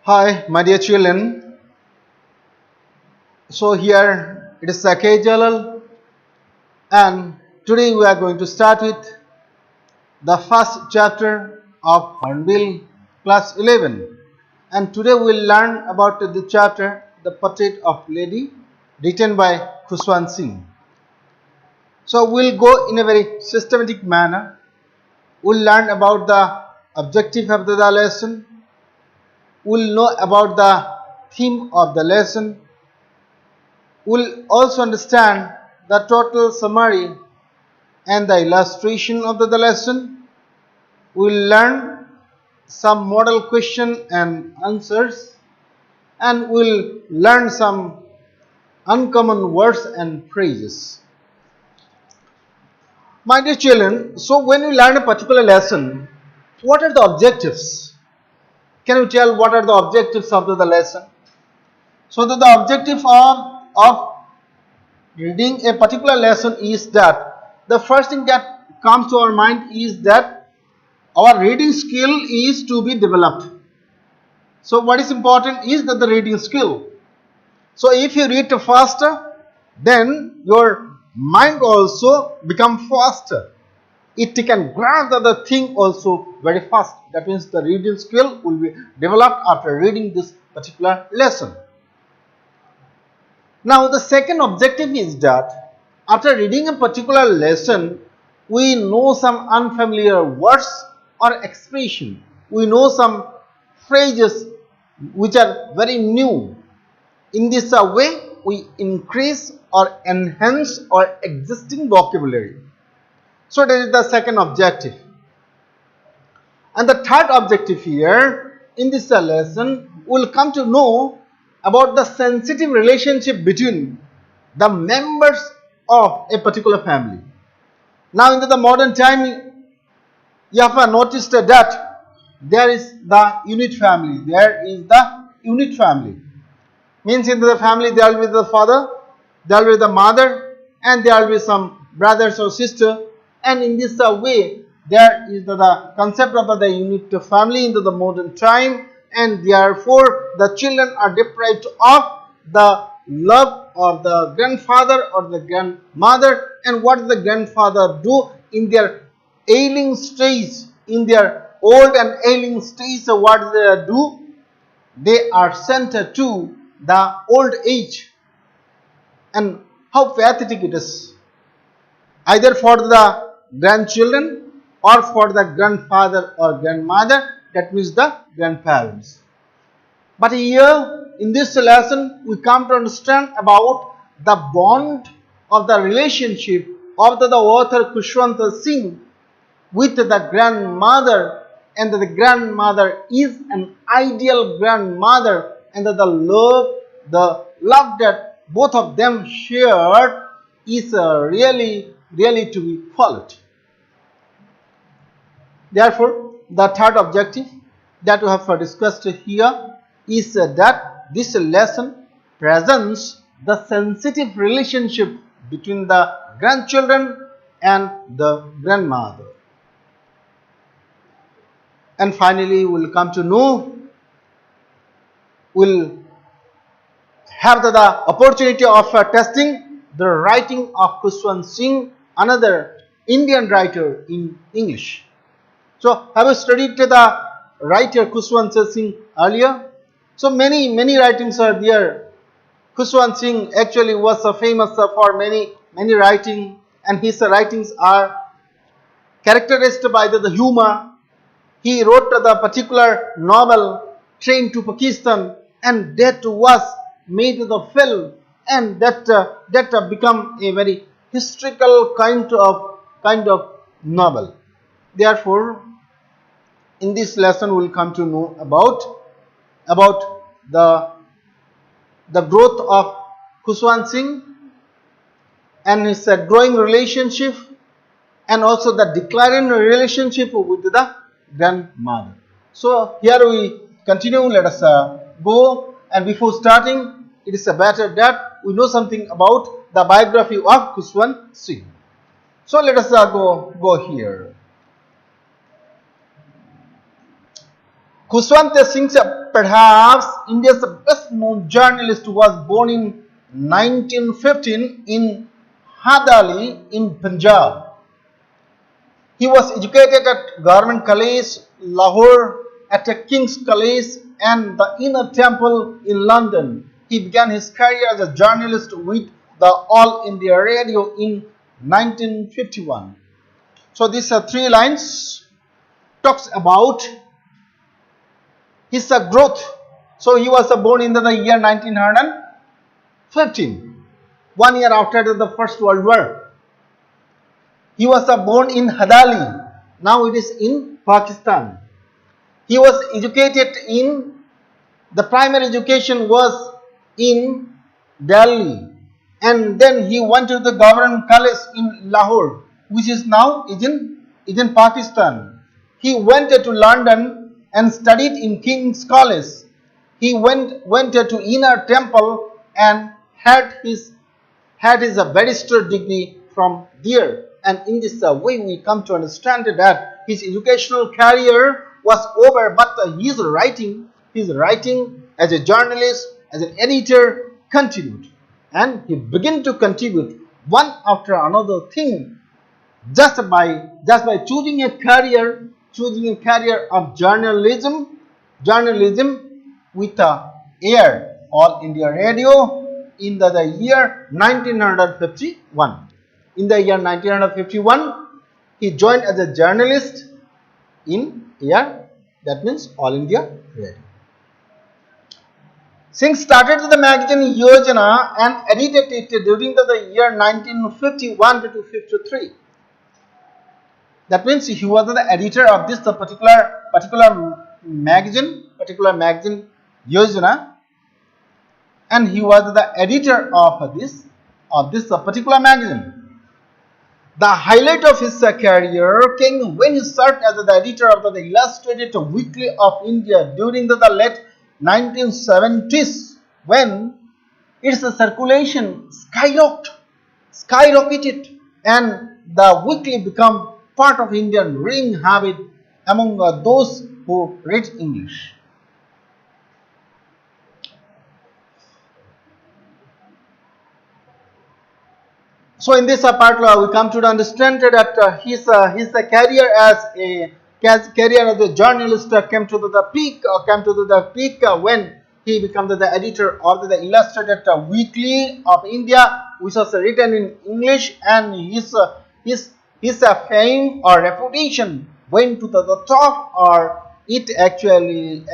Hi, my dear children. So here it is Sakay Jalal, and today we are going to start with the first chapter of Hornbill class 11. And today we will learn about the chapter The Portrait of Lady, written by Kushwant Singh. So we will go in a very systematic manner. We will learn about the objective of the lesson. We will know about the theme of the lesson. We'll also understand the total summary and the illustration of the lesson. We'll learn some model question and answers, and we'll learn some uncommon words and phrases. My dear children, so when we learn a particular lesson, what are the objectives? Can you tell what are the objectives of the lesson? So that the objective of reading a particular lesson is that the first thing that comes to our mind is that our reading skill is to be developed. So what is important is that the reading skill. So if you read faster, then your mind also become faster. It can grasp the thing also very fast. That means the reading skill will be developed after reading this particular lesson. Now the second objective is that after reading a particular lesson, we know some unfamiliar words or expression. We know some phrases which are very new. In this way, we increase or enhance our existing vocabulary. So that is the second objective. And the third objective here in this lesson, we will come to know about the sensitive relationship between the members of a particular family. Now in the modern time, you have noticed that there is the unit family. There is the unit family. Means in the family there will be the father, there will be the mother, and there will be some brothers or sister. And in this way, there is the concept of the unit family into the modern time. And therefore the children are deprived of the love of the grandfather or the grandmother. And what does the grandfather do in their ailing stage, in their old and ailing stage? So what do they do? They are sent to the old age. And how pathetic it is, either for the grandchildren or for the grandfather or grandmother, that means the grandparents. But here in this lesson we come to understand about the bond of the relationship of the author Kushwant Singh with the grandmother, and the grandmother is an ideal grandmother, and the love that both of them shared is really to be followed. Therefore, the third objective that we have discussed here is that this lesson presents the sensitive relationship between the grandchildren and the grandmother. And finally, we will come to know, we will have the opportunity of testing the writing of Kushwant Singh, another Indian writer in English. So, have you studied the writer Kushwant Singh earlier? So, many writings are there. Kushwant Singh actually was famous for many writing, and his writings are characterized by the humor. He wrote the particular novel Train to Pakistan, and that was made the film, and that become a very historical kind of novel. Therefore, in this lesson we will come to know about the growth of Kushwant Singh and his growing relationship, and also the declining relationship with the grandmother. So here we continue. Let us go, and before starting, it is better that we know something about the biography of Kushwant Singh. So let us go here. Kushwant Singh, perhaps India's best known journalist, was born in 1915 in Hadali in Punjab. He was educated at Government College, Lahore, at a King's College and the Inner Temple in London. He began his career as a journalist with the All India Radio in 1951. So these are three lines talks about his growth. So he was born in the year 1915, 1 year after the First World War. He was born in Hadali, now it is in Pakistan. He was educated in, the primary education was in Delhi, and then he went to the Government College in Lahore, which is now is in Pakistan. He went to London and studied in King's College. He went to Inner Temple and had his barrister degree from there. And in this way we come to understand that his educational career was over, but his writing as a journalist, as an editor, continued. And he began to contribute one after another thing just by choosing a career of journalism with air All India Radio in the year 1951. In the year 1951, he joined as a journalist in air, that means All India Radio. Singh started the magazine Yojana and edited it during the year 1951 to 53. That means he was the editor of this particular magazine Yojana, and he was the editor of this particular magazine. The highlight of his career came when he served as the editor of the Illustrated Weekly of India during the late 1970s, when its circulation skyrocketed and the weekly became part of Indian reading habit among those who read English. So in this part we come to understand that his career as a journalist came to the peak when he became the editor of the Illustrated Weekly of India, which was written in English, and his fame or reputation went to the top, or it actually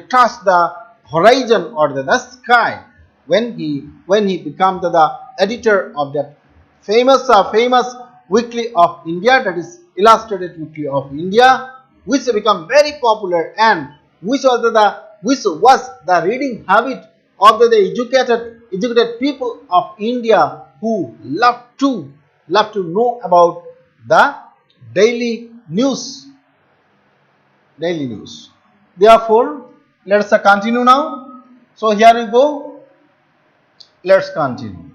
touched the horizon or the sky when he became the editor of that famous Weekly of India, that is Illustrated Weekly of India, which became very popular and which was the reading habit of the educated people of India, who love to know about the daily news. Therefore, let us continue now. So here we go. Let's continue.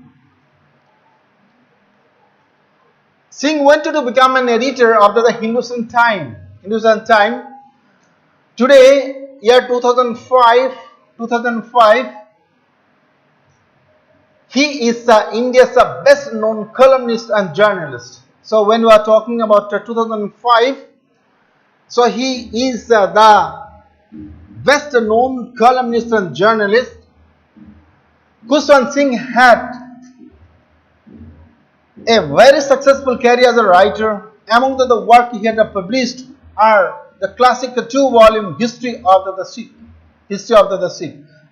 Singh wanted to become an editor of the Hindustan Time. Today, year 2005, he is India's best known columnist and journalist. So when we are talking about 2005, so he is the best known columnist and journalist. Kushwant Singh had a very successful career as a writer. Among the work he had published are the classic 2-volume History of the Sikh,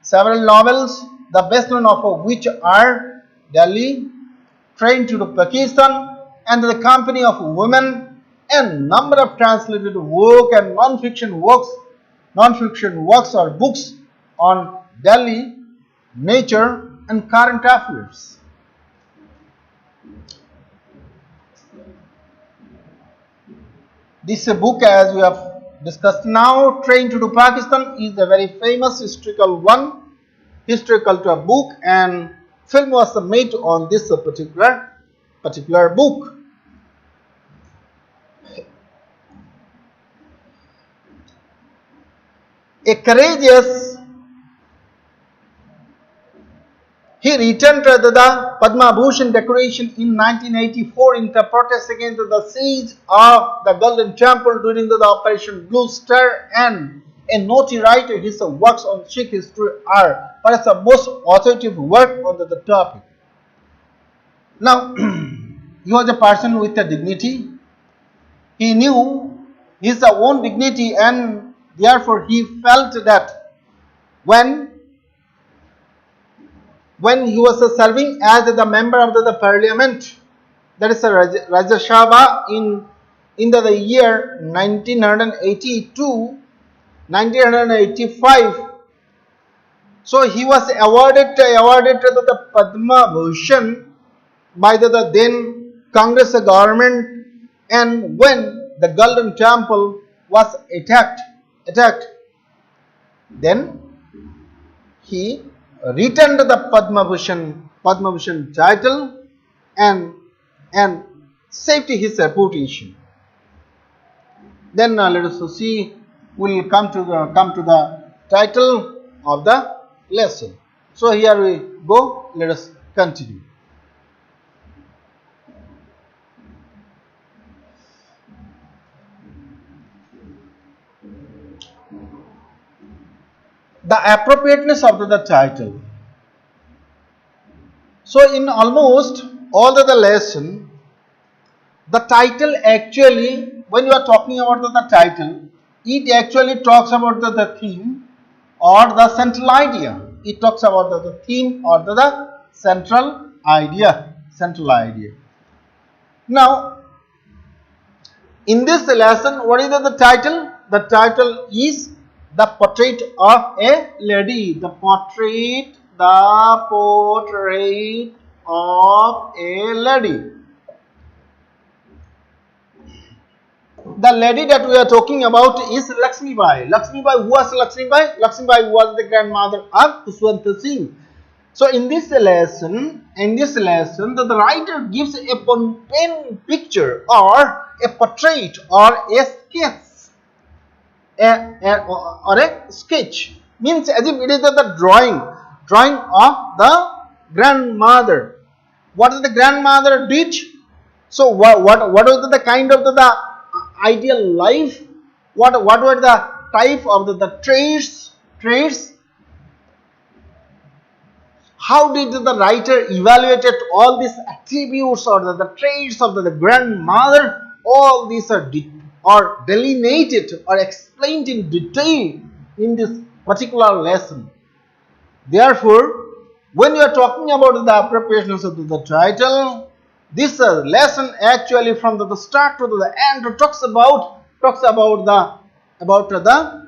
several novels, the best known of which are Delhi, Train to Pakistan, and The Company of Women, and number of translated work and non-fiction works or books on Delhi, nature, and current affairs. This book, as we have discussed now, Train to Pakistan, is a very famous historical book, and film was made on this particular book. A courageous, he returned the Padma Bhushan decoration in 1984 in the protest against the siege of the Golden Temple during the Operation Blue Star, and a naughty writer. His works on Sikh history are perhaps the most authoritative work on the topic. Now, he was a person with a dignity. He knew his own dignity, and therefore he felt that when he was serving as the member of the parliament, that is Rajya Sabha in the year 1982, 1985. So he was awarded the Padma Bhushan by the then Congress government, and when the Golden Temple was attacked, then he returned the Padma Bhushan title and saved his reputation. Then let us see. We will come to the title of the lesson. So here we go. Let us continue. The appropriateness of the title. So in almost all the lesson, the title actually, when you are talking about the title, it actually talks about the theme or the central idea. It talks about the theme or the central idea. Now, in this lesson, what is the title? The title is The Portrait of a Lady. The portrait of a lady. The lady that we are talking about is Lakshmi Bai. Lakshmi Bai, who was Lakshmi Bai? Lakshmi Bai was the grandmother of Kushwant Singh. So in this lesson, the writer gives a pen picture or a portrait or a sketch, or a sketch. Means as if it is the drawing of the grandmother. What is the grandmother did? So what was the kind of the ideal life? What were the type of the traits? How did the writer evaluated all these attributes or the traits of the grandmother? All these are delineated or explained in detail in this particular lesson. Therefore, when you are talking about the appropriateness of the title, this lesson actually from the start to the end talks about the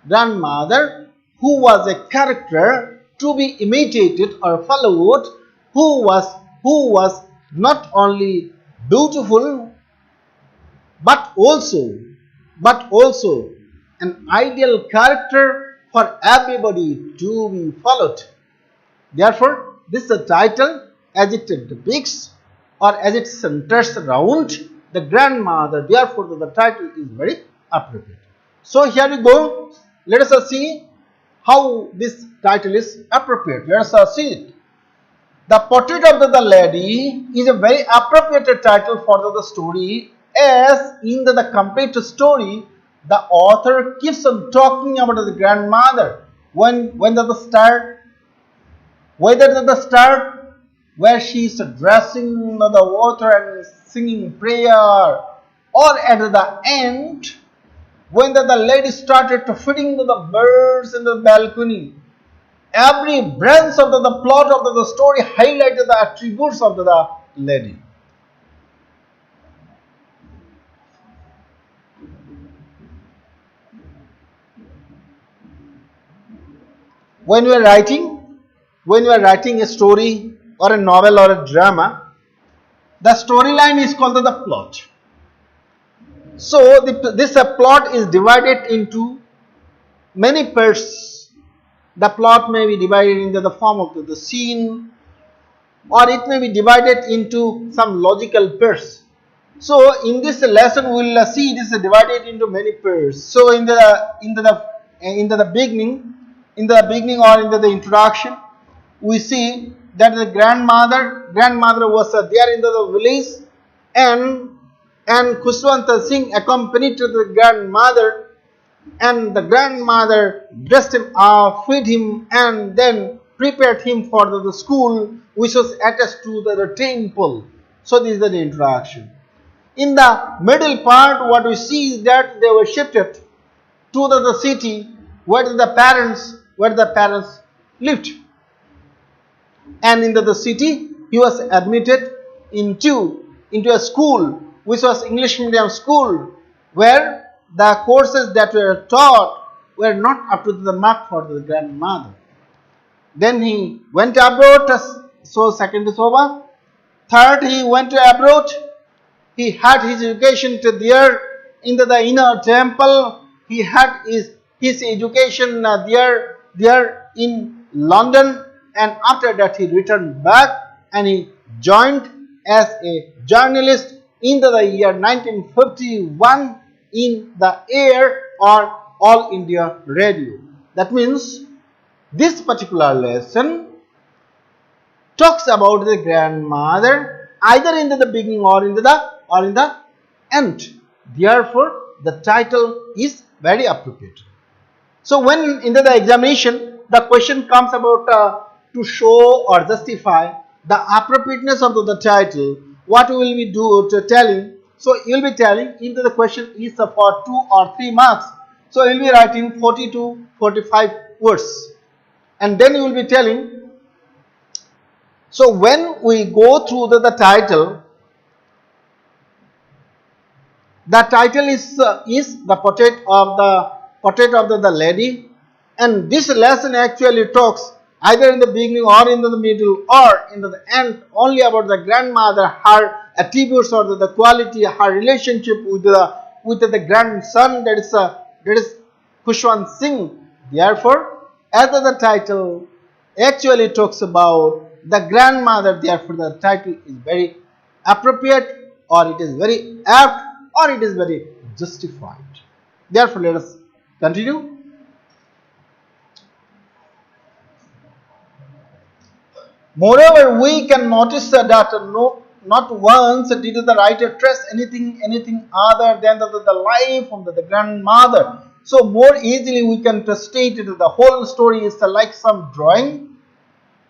grandmother, who was a character to be imitated or followed, who was not only beautiful but also an ideal character for everybody to be followed. Therefore, this title, as it depicts or as it centers around the grandmother, therefore the title is very appropriate. So here we go. Let us see how this title is appropriate. Let us see it. The Portrait of the Lady is a very appropriate title for the story, as in the complete story, the author keeps on talking about the grandmother. Whether the start where she is addressing the water and singing prayer, or at the end when the lady started to feeding the birds in the balcony. Every branch of the plot of the story highlighted the attributes of the lady. When you are writing a story or a novel or a drama, the storyline is called the plot. So this plot is divided into many parts. The plot may be divided into the form of the scene, or it may be divided into some logical parts. So in this lesson we will see it is divided into many parts. So in the in the beginning or in the introduction, we see that the grandmother was there in the village, and Kushwant Singh accompanied to the grandmother, and the grandmother dressed him up, fed him, and then prepared him for the school which was attached to the temple. So this is the introduction. In the middle part, what we see is that they were shifted to the city where the parents lived. And in the city, he was admitted into a school which was English medium school, where the courses that were taught were not up to the mark for the grandmother. Then he went abroad, so second is over. Third, he went to abroad. He had his education to there in the inner temple. He had his education there in London, and after that he returned back and he joined as a journalist in the year 1951 in the air or All India Radio. That means this particular lesson talks about the grandmother either in the beginning or in the end. Therefore, the title is very appropriate. So when in the examination the question comes about to show or justify the appropriateness of the title, what will we do to telling? So you will be telling if the question is for 2 or 3 marks. So you will be writing 40 to 45 words, and then you will be telling. So when we go through the title, the title is the portrait of the lady, and this lesson actually talks either in the beginning or in the middle or in the end only about the grandmother, her attributes or the quality, her relationship with the grandson, that is Kushwant Singh. Therefore, as the title actually talks about the grandmother, therefore the title is very appropriate, or it is very apt, or it is very justified. Therefore, let us continue. Moreover, we can notice that not once did the writer trace anything other than the life of the grandmother. So more easily we can state that the whole story is like some drawing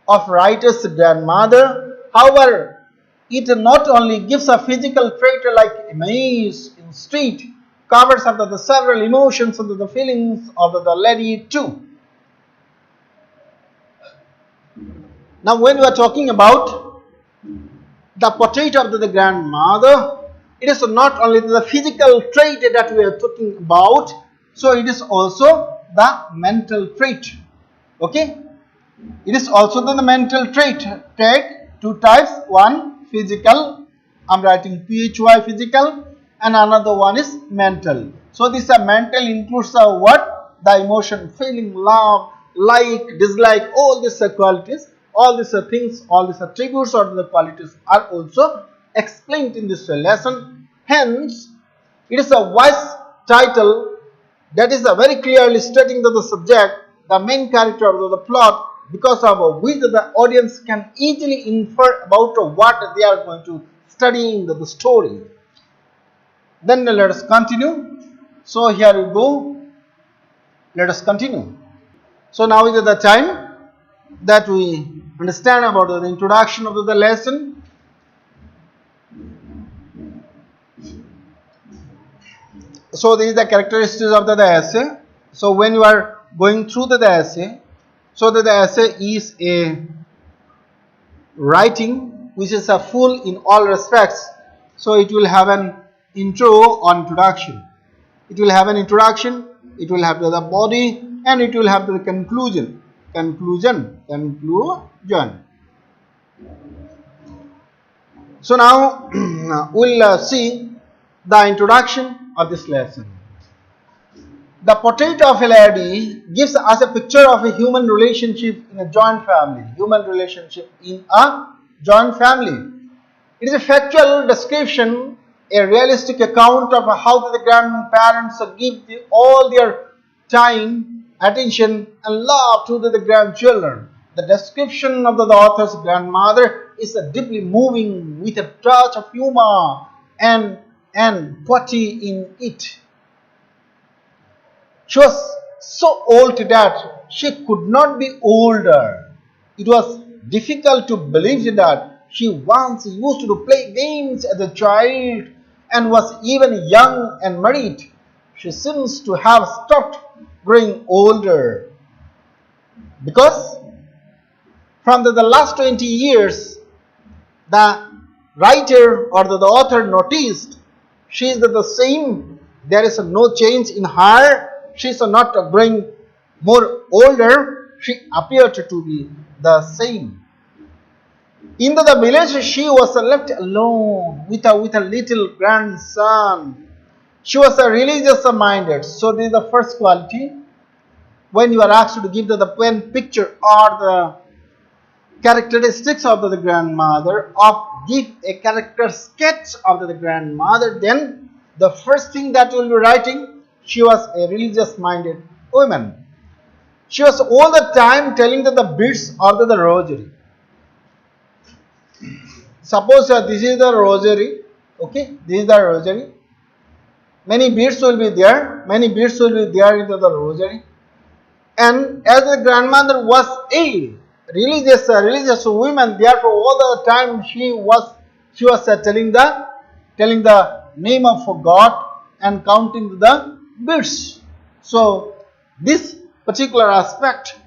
of writer's grandmother. However, it not only gives a physical trait like amaze in street, covers up the several emotions and the feelings of the lady too. Now when we are talking about the portrait of the grandmother, it is not only the physical trait that we are talking about, so it is also the mental trait. Okay? It is also the mental trait. Two types. One physical, I am writing PHY physical, and another one is mental. So this mental includes what? The emotion, feeling, love, like, dislike, all these qualities, all these things, all these attributes or the qualities are also explained in this lesson. Hence, it is a wise title that is very clearly stating the subject, the main character of the plot, because of which the audience can easily infer about what they are going to study in the story. Then let us continue. So here we go. Let us continue. So now is the time that we understand about the introduction of the lesson. So these are the characteristics of the essay. So when you are going through the essay, so that the essay is a writing which is a full in all respects. So it will have an intro or introduction. It will have an introduction, it will have the body, and it will have the conclusion. So now we'll see the introduction of this lesson. The portrait of a lady gives us a picture of a human relationship in a joint family. It is a factual description, a realistic account of how the grandparents give all their time attention and love to the grandchildren. The description of the author's grandmother is deeply moving with a touch of humor and, poetry in it. She was so old that she could not be older. It was difficult to believe that she once used to play games as a child and was even young and married. She seems to have stopped growing older because from the last 20 years, the writer or the author noticed she is the same. There is no change in her. She is not growing more older. She appeared to be the same. In the village, she was left alone with a little grandson. She was a religious minded. So this is the first quality. When you are asked to give the pen picture or the characteristics of the grandmother, or give a character sketch of the grandmother, then the first thing that you will be writing, she was a religious minded woman. She was all the time telling the beads or the rosary. Suppose this is the rosary, okay, this is the rosary. Many beads will be there, in the rosary. And as the grandmother was a religious woman, therefore all the time she was telling the name of God and counting the beads. So this particular aspect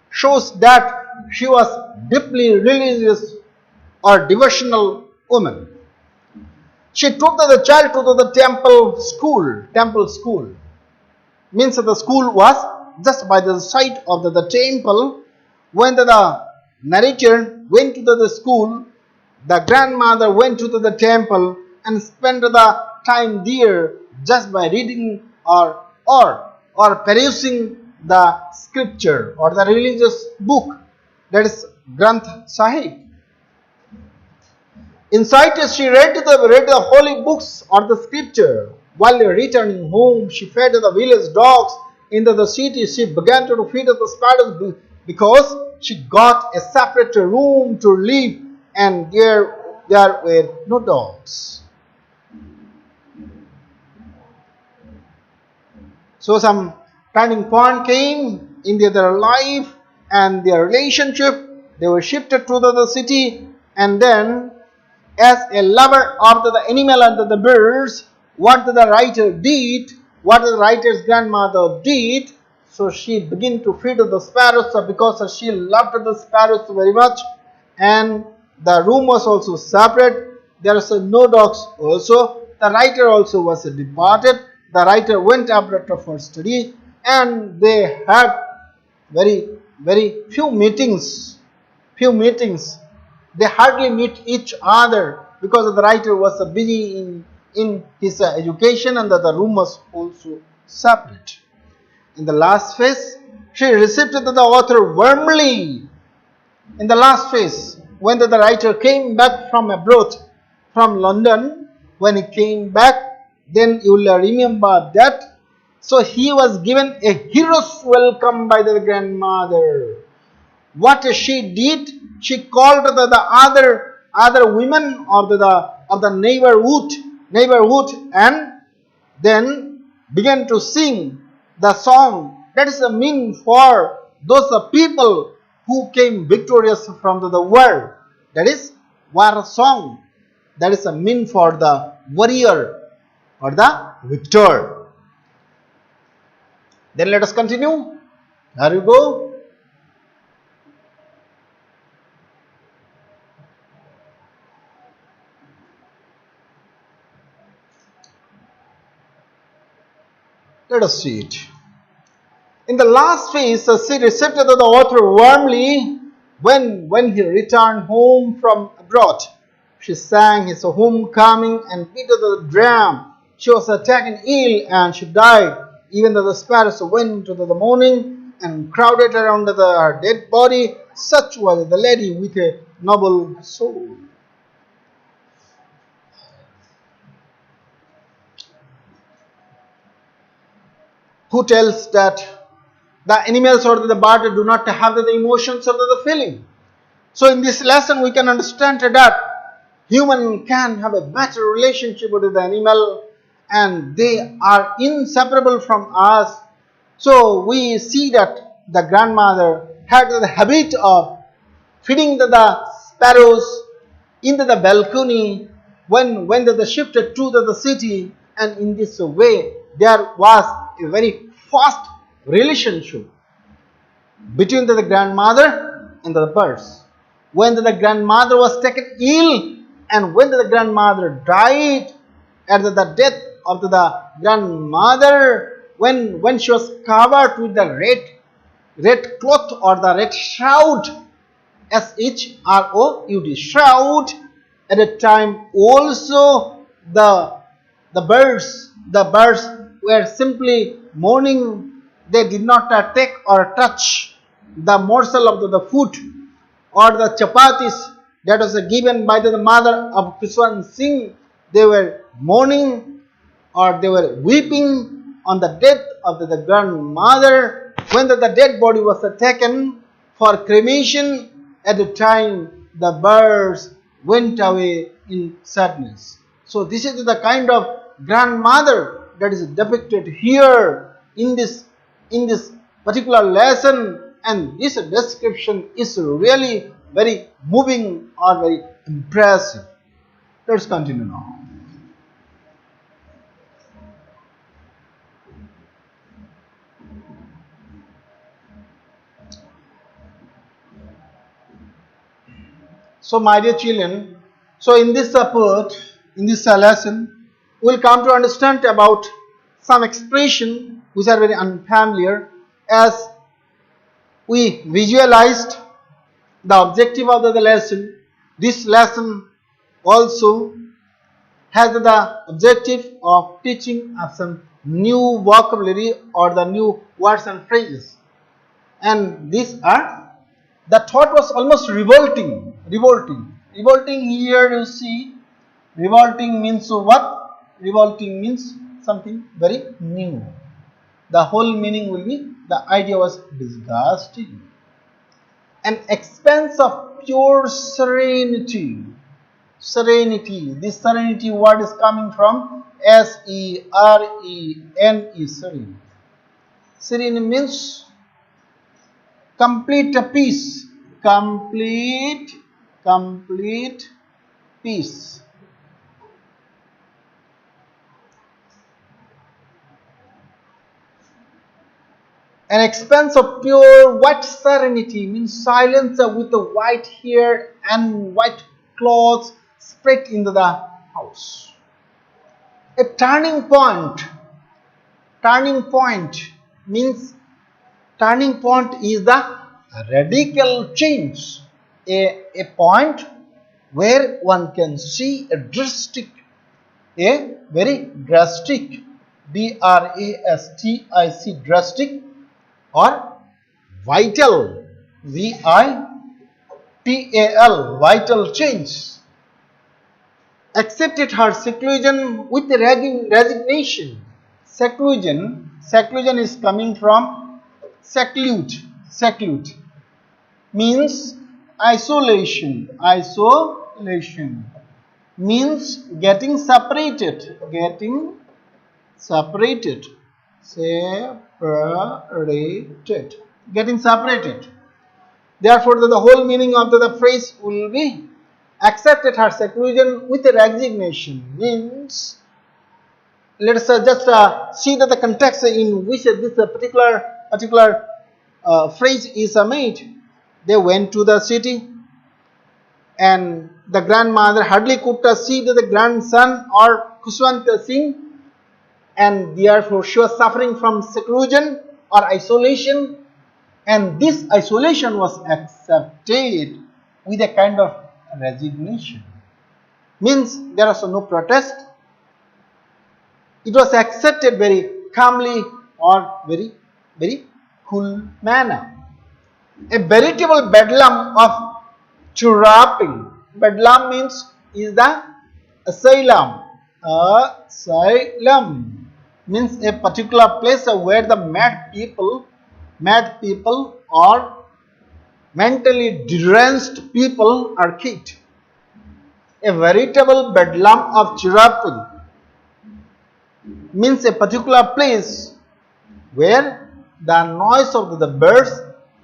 shows that she was deeply religious or devotional woman. She took the child to the temple school. Means that the school was just by the side of the temple. When the narrator went to the school, the grandmother went to the temple and spent the time there just by reading or perusing the scripture or the religious book, that is Granth Sahib. Inside she read the holy books or the scripture. While returning home, she fed the village dogs. Into the city, she began to feed the sparrows because she got a separate room to live, and there were no dogs. So some turning point came in their life and their relationship. They were shifted to the city, and then as a lover of the animal and the birds, what the writer did, what the writer's grandmother did, so she began to feed the sparrows because she loved the sparrows very much, and the room was also separate. There was no dogs also. The writer also was departed. The writer went abroad for study, and they had very few meetings. They hardly meet each other because the writer was busy in his education, and the room was also separate. In the last phase, she received the author warmly. In the last phase, when the writer came back from abroad, from London, when he came back, then you will remember that. So he was given a hero's welcome by the grandmother. What she did, she called the other women of the neighborhood, and then began to sing the song. That is a mean for those people who came victorious from the world. That is war song. That is a mean for the warrior or the victor. Then let us continue. Here you go. Let us see it. In the last phase, she received the author warmly when he returned home from abroad. She sang his homecoming and beat the drum. She was taken ill and she died. Even though the sparrows went into the morning and crowded around her dead body, such was the lady with a noble soul. Who tells that The animals or the bird do not have the emotions or the feeling. So in this lesson we can understand that human can have a better relationship with the animal and they are inseparable from us. So we see that the grandmother had the habit of feeding the sparrows into the balcony when they shifted to the city, and in this way there was a very fast relationship between the grandmother and the birds. When the grandmother was taken ill and when the grandmother died, at the death of the grandmother, when she was covered with the red cloth or the red shroud, shroud, shroud, at the time also the birds were simply mourning. They did not take or touch the morsel of the food or the chapatis that was given by the mother of Kushwant Singh. They were mourning or they were weeping on the death of the grandmother. When the dead body was taken for cremation, at the time the birds went away in sadness. So this is the kind of grandmother that is depicted here in this particular lesson, and this description is really very moving or very impressive. Let's continue now. So my dear children, so in this part, in this lesson, we will come to understand about some expression which are very unfamiliar, as we visualized the objective of the lesson. This lesson also has the objective of teaching us some new vocabulary or the new words and phrases, and these are, the thought was almost revolting. Here you see, revolting means what? Revolting means something very new. The whole meaning will be, the idea was disgusting. An expanse of pure serenity. Serenity. This serenity word is coming from Serene. Serene. Serene means complete peace. Complete peace. An expanse of pure white serenity means silence with the white hair and white clothes spread into the house. A turning point. Turning point means, turning point is the radical change. A point where one can see a very drastic, drastic, drastic, or vital, vital, vital change. Accepted her seclusion with resignation. Seclusion is coming from seclude. Seclude means isolation. Isolation means getting separated. Getting separated. Getting separated. Therefore, the whole meaning of the phrase will be, accepted her seclusion with resignation. Means, let us just see that the context in which this particular phrase is made. They went to the city, and the grandmother hardly could see the grandson or Kushwant Singh, and therefore she was suffering from seclusion or isolation, and this isolation was accepted with a kind of resignation. Means there was no protest. It was accepted very calmly or very cool manner. A veritable bedlam of chirruping. Bedlam means is the asylum. Asylum means a particular place where the mad people mad people or mentally deranged people are kicked. A veritable bedlam of chirping means a particular place where the noise of the birds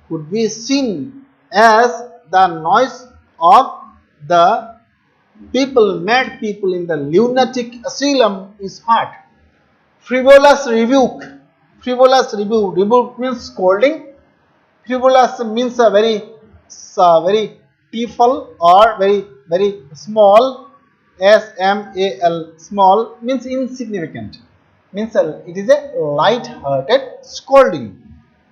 could be seen as the noise of the people, mad people in the lunatic asylum is heard. Frivolous rebuke. Frivolous rebuke. Rebuke means scolding. Frivolous means a very tearful or very small. SMAL, small means insignificant. Means it is a light-hearted scolding.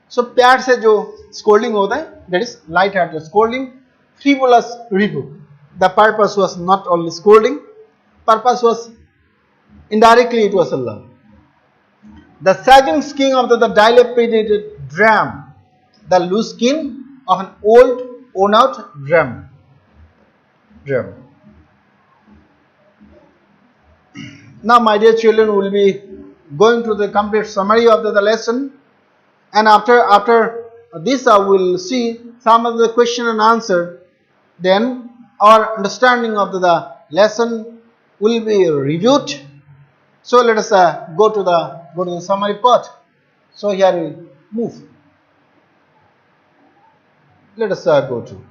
So प्यार से जो scolding होता है, that is light-hearted scolding. Frivolous rebuke. The purpose was not only scolding. Purpose was indirectly it was a love. The sagging skin of the dilapidated drum, the loose skin of an old, worn-out drum. Now, my dear children, we will be going to the complete summary of the lesson, and after this, I will see some of the question and answer. Then, our understanding of the lesson will be reviewed. So let us go to the summary part. So here we move. Let us go to.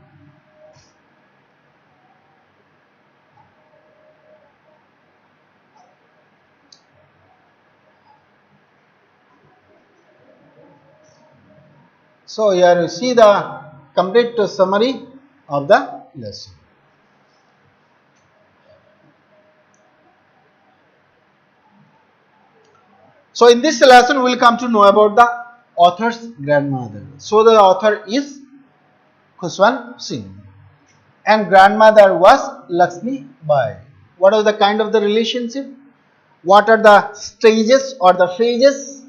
So here you see the complete summary of the lesson. So in this lesson we will come to know about the author's grandmother. So the author is Kushwant Singh and grandmother was Lakshmi Bai. What was the kind of the relationship? What are the stages or the phases?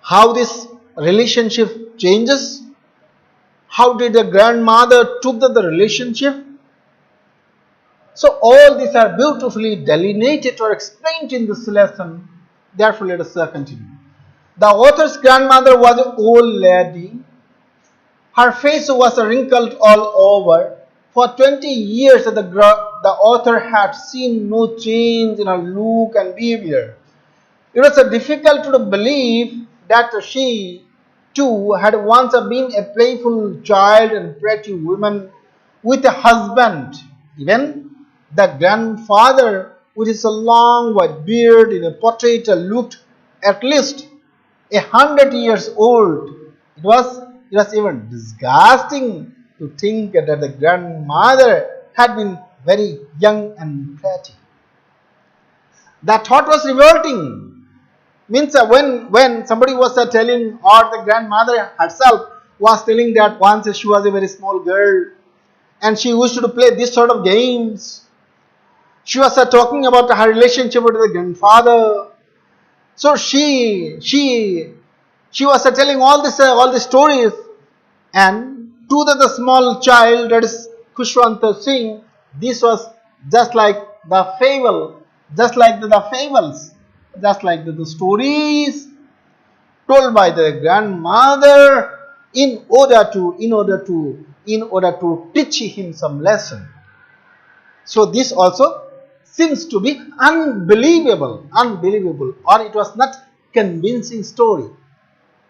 How this relationship changes? How did the grandmother took the relationship? So all these are beautifully delineated or explained in this lesson. Therefore, let us continue. The author's grandmother was an old lady. Her face was wrinkled all over. For 20 years, the author had seen no change in her look and behavior. It was difficult to believe that she, too, had once been a playful child and pretty woman with a husband. Even the grandfather, with his long white beard in a portrait, looked at least 100 years old. It was even disgusting to think that the grandmother had been very young and pretty. The thought was revolting. Means when somebody was telling, or the grandmother herself was telling that once she was a very small girl and she used to play this sort of games. She was talking about her relationship with the grandfather. So she was telling all these stories, and to the small child, that is Kushwant Singh, this was just like the fable, just like the fables, just like the stories told by the grandmother in order to teach him some lesson. So this also seems to be unbelievable, or it was not convincing story.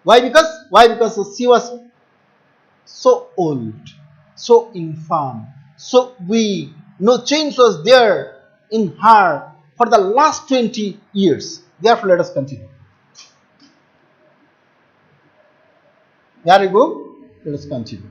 Why? Because she was so old, so infirm, so weak. No change was there in her for the last 20 years. Therefore, let us continue. There we go. Let us continue.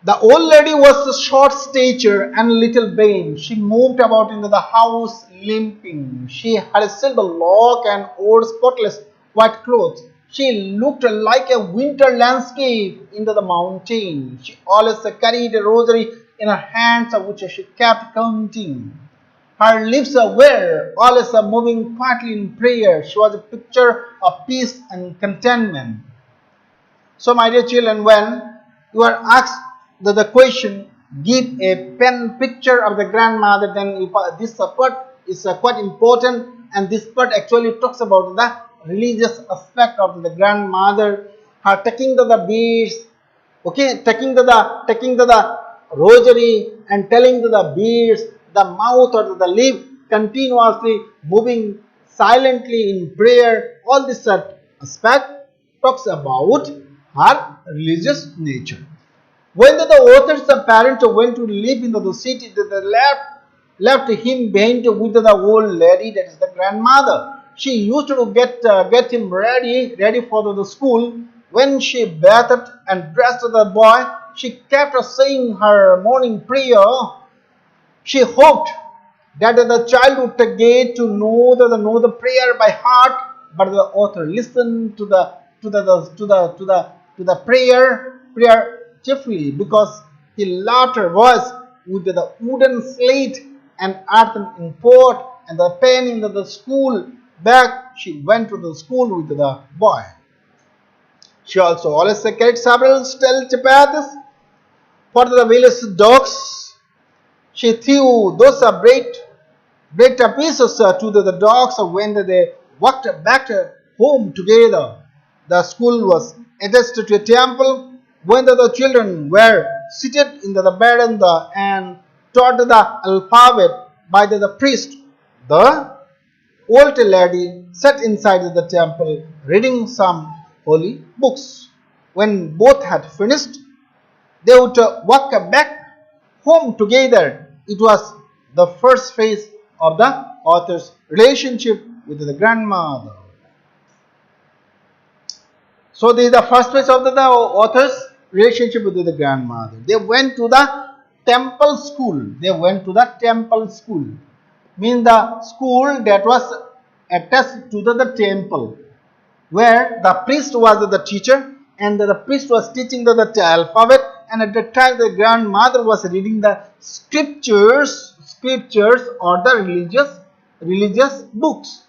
The old lady was short stature and little vain. She moved about into the house limping. She had a silver lock and wore spotless white clothes. She looked like a winter landscape into the mountain. She always carried a rosary in her hands, which she kept counting. Her lips were always moving quietly in prayer. She was a picture of peace and contentment. So, my dear children, when you are asked the question, give a pen picture of the grandmother, then this part is quite important, and this part actually talks about the religious aspect of the grandmother, her taking the beads, okay, taking the rosary and telling the beads, the mouth or the lip continuously moving silently in prayer. All this aspect talks about her religious nature. When the author's parents went to live in the city, they left him behind with the old lady, that is the grandmother. She used to get him ready for the school. When she bathed and dressed the boy, she kept saying her morning prayer. She hoped that the child would get to know the prayer by heart, but the author listened to the prayer cheerfully, because he loved her voice with the wooden slate and earthen pot and the pen in the school bag. She went to the school with the boy. She also always carried several steel chapatis for the village dogs. She threw those bread pieces to the dogs when they walked back home together. The school was attached to a temple. When the children were seated in the veranda and taught the alphabet by the priest, the old lady sat inside the temple reading some holy books. When both had finished, they would walk back home together. It was the first phase of the author's relationship with the grandmother. So this is the first phase of the author's relationship with the grandmother. They went to the temple school. Means the school that was attached to the temple, where the priest was the teacher, and the priest was teaching the alphabet, and at that time the grandmother was reading the scriptures or the religious books.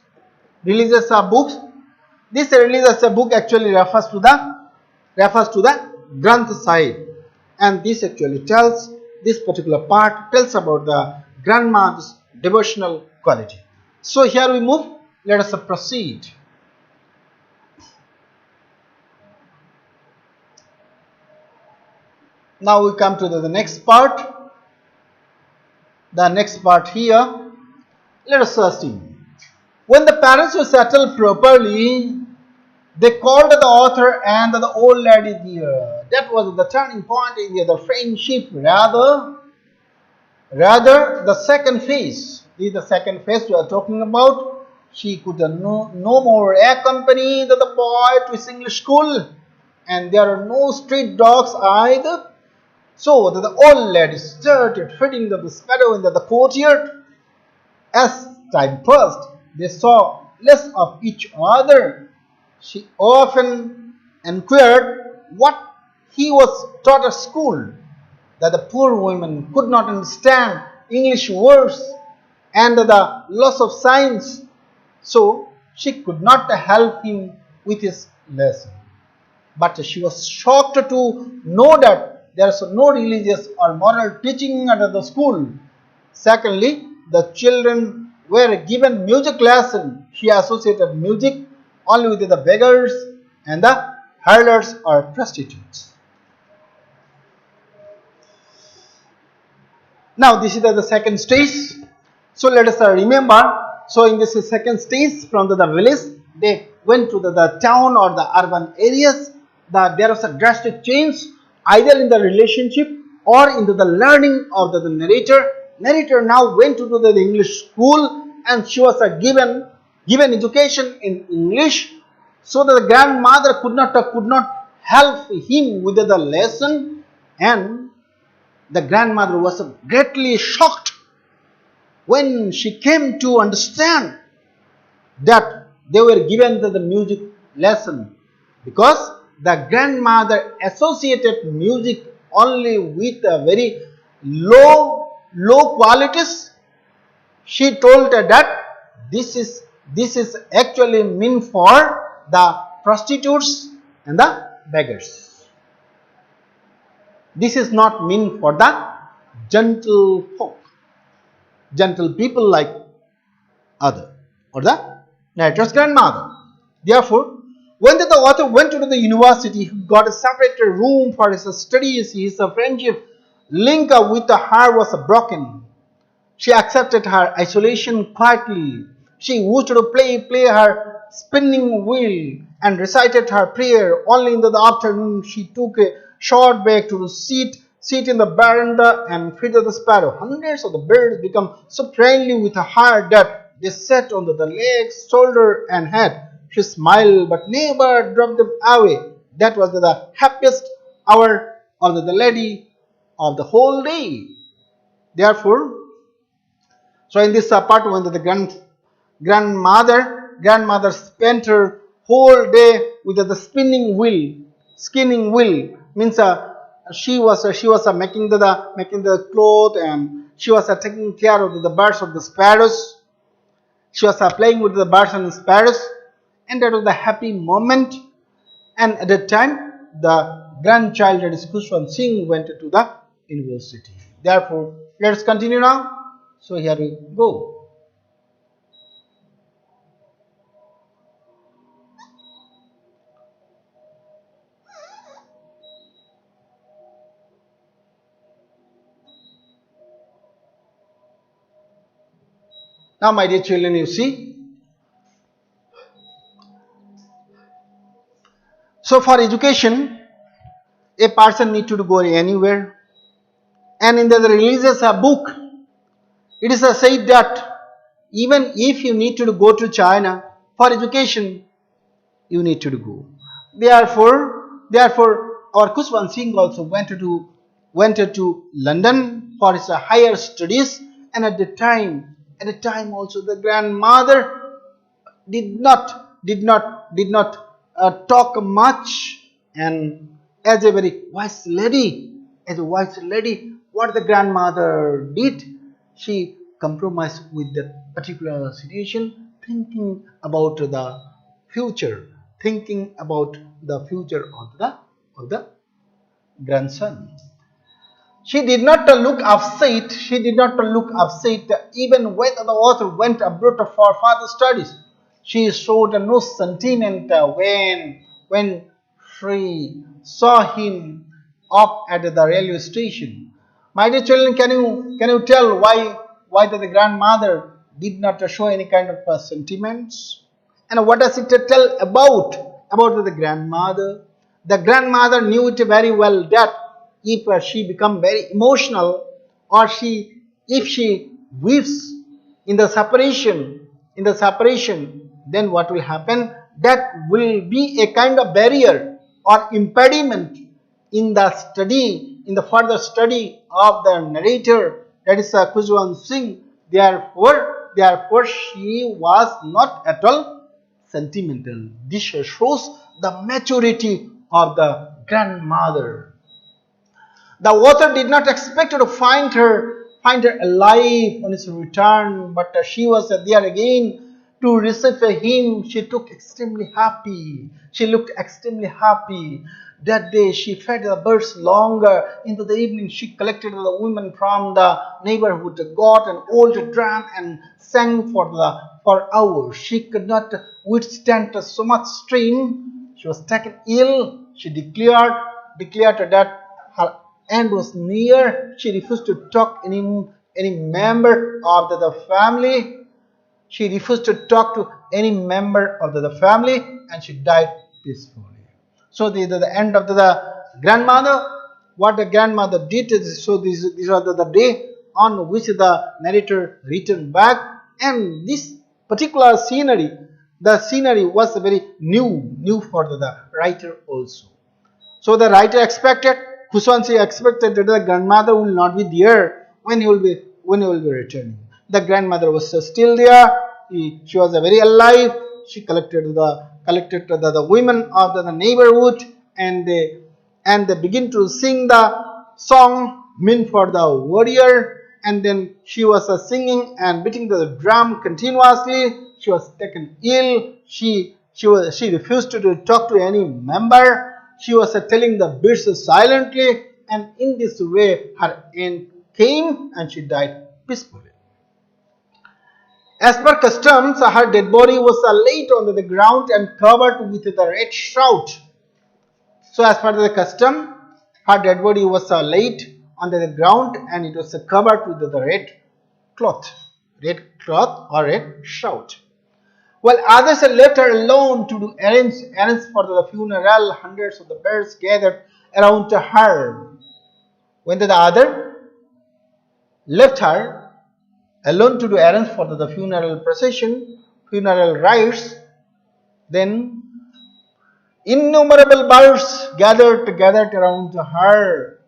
This religious book actually refers to the Granth Sahib, and this particular part tells about the grandmother's devotional quality. So here we move. Let us proceed. Now we come to the next part. The next part here. Let us see. When the parents were settled properly, they called the author and the old lady dear. That was the turning point in their friendship. Rather, the second phase. This is the second phase we are talking about. She could no more accompany the boy to his English school, and there are no street dogs either. So the old lady started feeding the sparrow in the courtyard. As time passed, they saw less of each other. She often inquired what he was taught at school, that the poor woman could not understand English words and the loss of science, so she could not help him with his lesson. But she was shocked to know that there is no religious or moral teaching at the school. Secondly, the children were given music lesson. She associated music only with the beggars and the hurdlers or prostitutes. Now this is the second stage. So let us remember. So in this second stage, from the village, they went to the town or the urban areas. There was a drastic change, either in the relationship or into the learning of the narrator. Narrator now went to the English school, and she was given education in English, so that the grandmother could not help him with the lesson, and the grandmother was greatly shocked when she came to understand that they were given the music lesson, because the grandmother associated music only with very low qualities. She told her that this is actually meant for the prostitutes and the beggars. This is not meant for the gentle folk, gentle people like other or the narrator's grandmother. Therefore, when the author went to the university, he got a separate room for his studies. His friendship link with her was broken. She accepted her isolation quietly. She used to play her spinning wheel and recited her prayer. Only in the afternoon she took a short break to sit in the veranda and feed the sparrow. Hundreds of the birds become so friendly with her that they sat on the legs, shoulder, and head. She smiled but never dropped them away. That was the happiest hour of the lady of the whole day. Therefore, so in this part, when the grandmother spent her whole day with the spinning wheel. Spinning wheel means she was making the cloth, and she was taking care of the birds of the sparrows. She was playing with the birds and sparrows, and that was the happy moment. And at that time, the grandchild, that is Kushwant Singh, went to the university. Therefore, let us continue now. So here we go. Now, my dear children, you see, so for education, a person need to go anywhere. And in the religious book, it is said that even if you need to go to China for education, you need to go. Therefore, our Kushwant Singh also went to London for his higher studies. And at the time also, the grandmother did not talk much, and as a wise lady, what the grandmother did, she compromised with that particular situation, future thinking about the future of the grandson. She did not look upset. She did not look upset even when the author went abroad for further studies. She showed no sentiment when she saw him up at the railway station. My dear children, can you tell why the grandmother did not show any kind of sentiments? And what does it tell about the grandmother? The grandmother knew it very well that if she become very emotional, or if she weeps in the separation, then what will happen? That will be a kind of barrier or impediment in the further study of the narrator, that is Kushwant Singh. Therefore, she was not at all sentimental. This shows the maturity of the grandmother. The author did not expect to find her alive on his return, but she was there again to receive him. She looked extremely happy. That day she fed the birds longer. Into the evening she collected the women from the neighborhood, got an old drum and sang for hours. She could not withstand so much strain. She was taken ill. She declared that her end was near. She refused to talk any member of the family. She refused to talk to any member of the family, and she died peacefully. So the end of the grandmother. What the grandmother did is, so these are the day on which the narrator returned back, and this particular scenery, the scenery was very new for the writer also. So the writer expected, Kushwant Singh expected that the grandmother will not be there when he will be returning. The grandmother was still there. She was very alive. She collected the women of the neighborhood, and they begin to sing the song meant for the warrior. And then she was singing and beating the drum continuously. She was taken ill. She refused to talk to any member. She was telling the birds silently. and in this way her end came and she died peacefully. As per customs, her dead body was laid on the ground and covered with the red shroud. So as per the custom, her dead body was laid on the ground and it was covered with the red cloth or red shroud. While others left her alone to do errands for the funeral, hundreds of the birds gathered around her. When the other left her alone to do errands for the funeral procession, funeral rites, then innumerable birds gathered around her,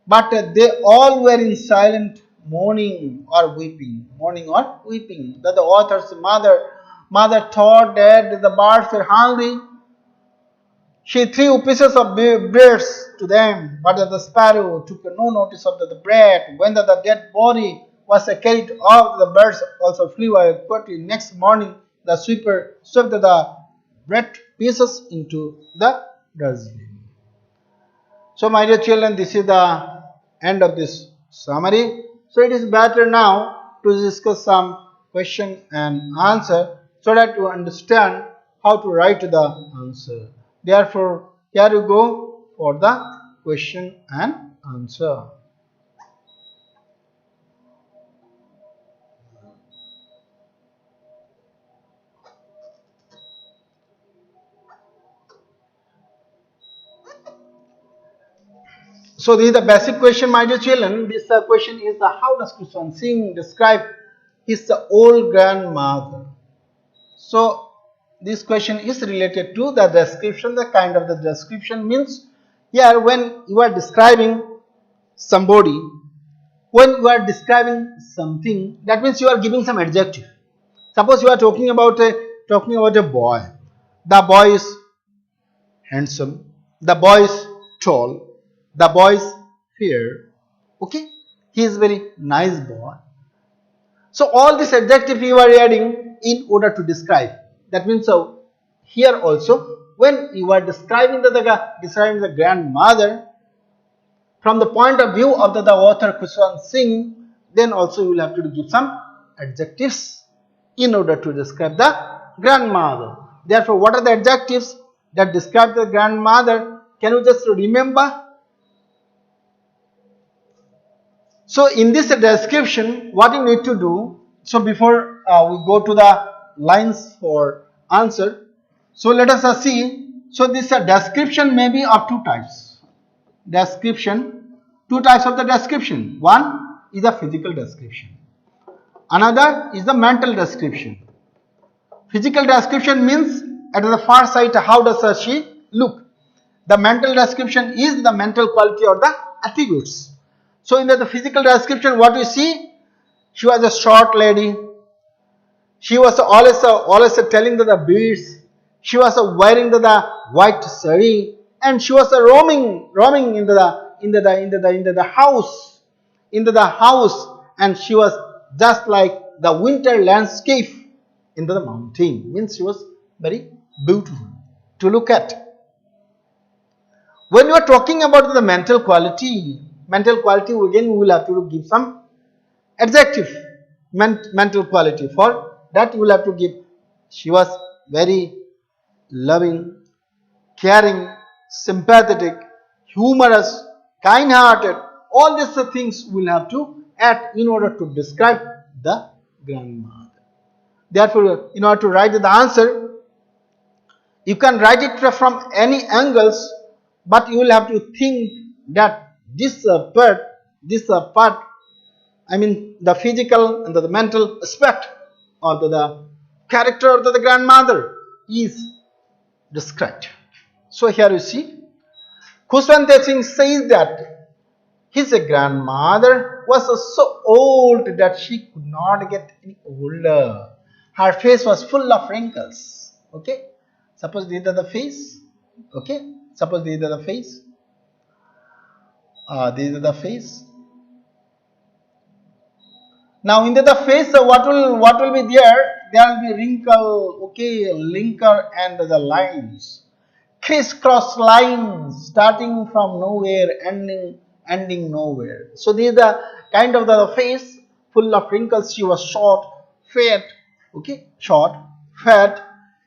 but they all were in silent mourning or weeping. That the author's mother thought that the birds were hungry. She threw pieces of breads to them, but the sparrow took no notice of the bread. When the dead body was carried off, the birds also flew away quickly. Next morning, the sweeper swept the bread pieces into the dustbin. So, my dear children, this is the end of this summary. So, it is better now to discuss some question and answer so that you understand how to write the answer. Therefore, here you go for the question and answer. So, this is the basic question, my dear children. This question is how does Kushwant Singh describe his old grandmother? So, this question is related to the description. The kind of the description means here when you are describing somebody, when you are describing something, that means you are giving some adjective. Suppose you are talking about a boy. The boy is handsome. The boy is tall. The boy is fair. Okay, he is very nice boy. So all this adjective you are adding in order to describe. That means so here also when you are describing the grandmother from the point of view of the author Kushwant Singh, then also you will have to give some adjectives in order to describe the grandmother. Therefore, what are the adjectives that describe the grandmother? Can you just remember? So in this description, what you need to do, so before we go to the lines for answer, so let us see. So this description may be of two types. Two types of the description. One is a physical description. Another is the mental description. Physical description means at the far side how does she look. The mental description is the mental quality or the attributes. So in the physical description, what we see, she was a short lady. She was always telling the beads. She was wearing the white sari, and she was roaming into the house, and she was just like the winter landscape into the mountain. Means she was very beautiful to look at. When you are talking about the mental quality again we will have to give some adjective. Mental quality, for that you will have to give she was very loving, caring, sympathetic, humorous, kind-hearted. All these things we will have to add in order to describe the grandmother. Therefore, in order to write the answer, you can write it from any angles, but you will have to think that this part, I mean the physical and the mental aspect of the character of the grandmother is described. So here you see, Kushwant Singh says that his grandmother was so old that she could not get any older. Her face was full of wrinkles. Okay, suppose these are the face. Okay, suppose these are the face. These are the face. Now in the face, what will be there? There will be wrinkle, okay, linker and the lines. crisscross lines starting from nowhere, ending nowhere. So these are the kind of the face full of wrinkles. She was short, fat, okay, short, fat,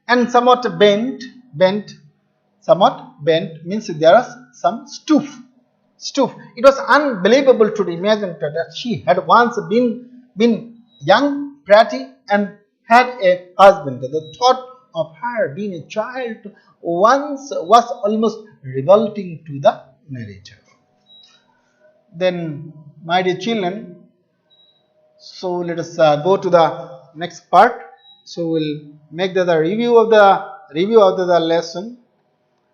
and somewhat bent means there was some stoof. It was unbelievable to imagine that she had once been young, pretty, and had a husband. The thought of her being a child once was almost revolting to the narrator. Then, my dear children, so let us go to the next part. So we'll make the review of the lesson.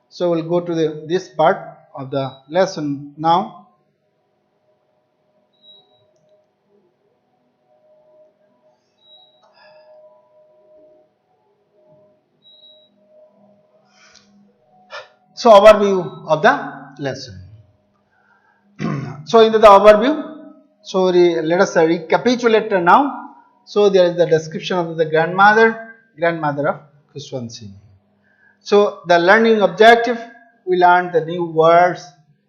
So we'll go to this part of the lesson now. So overview of the lesson. So into the overview. So let us recapitulate now. So there is the description of the grandmother of Kushwant Singh. So the learning objective, we learned the new words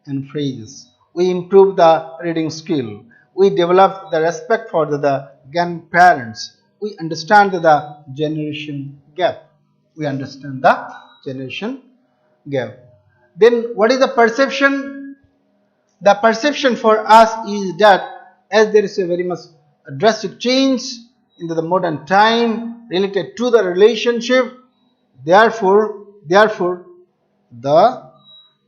and phrases. We improved the reading skill. We developed the respect for the grandparents. We understand the generation gap. Then what is the perception? The perception for us is that as there is a very much drastic change into the modern time related to the relationship, therefore the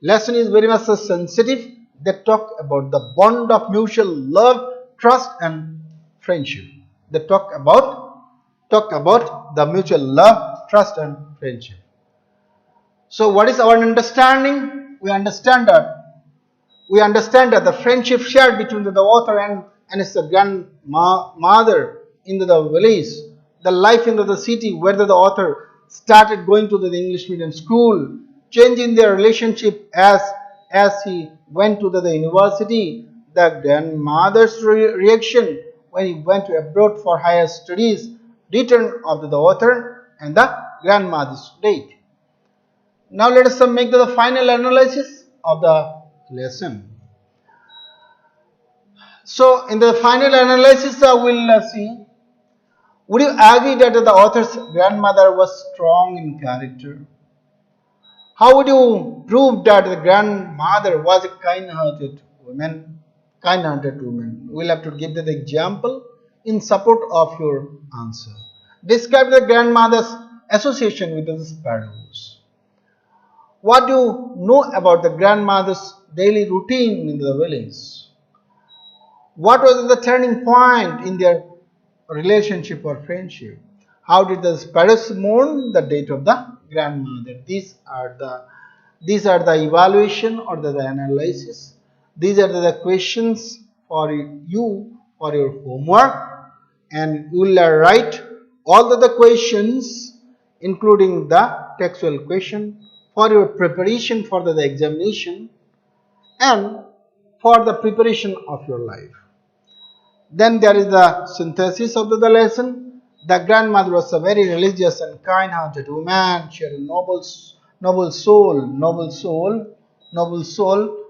lesson is very much sensitive. They talk about the bond of mutual love, trust, and friendship. They talk about the mutual love, trust, and friendship. So what is our understanding? We understand that the friendship shared between the author and his grandmother in the village, the life in the city where the author started going to the English medium school, changing their relationship as he went to the university, the grandmother's reaction when he went abroad for higher studies, return of the author, and the grandmother's death. Now let us make the final analysis of the lesson. So in the final analysis we'll see, would you agree that the author's grandmother was strong in character? How would you prove that the grandmother was a kind-hearted woman? We'll have to give the example in support of your answer. Describe the grandmother's association with the sparrows. What do you know about the grandmother's daily routine in the village? What was the turning point in their relationship or friendship? How did the sparrows mourn the death of the grandmother? These are the evaluation or the analysis. These are the questions for you for your homework, and you will write all the questions including the textual question for your preparation for the examination and for the preparation of your life. Then there is the synthesis of the lesson. The grandmother was a very religious and kind-hearted woman. She had a noble soul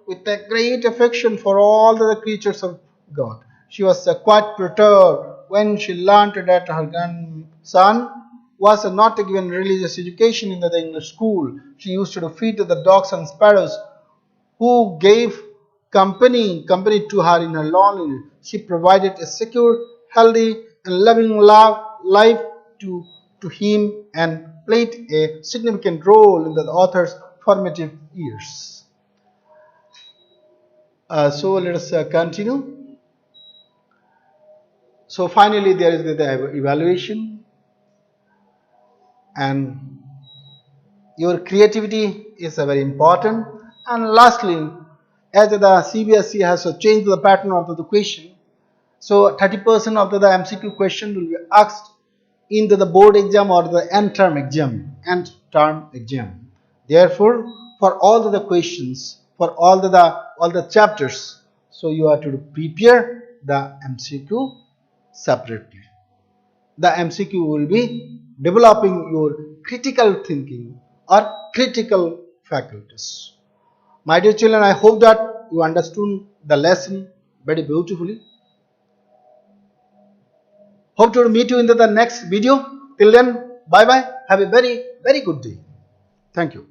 with a great affection for all the creatures of God. She was quite perturbed when she learned that her grandson was not given religious education in the English school. She used to feed the dogs and sparrows who gave company to her in her loneliness. She provided a secure, healthy, and loving life to him and played a significant role in the author's formative years. So let us continue. So finally there is the evaluation, and your creativity is very important. And lastly, as the CBSE has changed the pattern of the question, so 30% of the MCQ question will be asked into the board exam or the end term exam. Therefore, for all the questions, for all the chapters, so you have to prepare the MCQ separately. The MCQ will be developing your critical thinking or critical faculties. My dear children, I hope that you understood the lesson very beautifully. Hope to meet you in the next video. Till then, bye bye. Have a very good day. Thank you.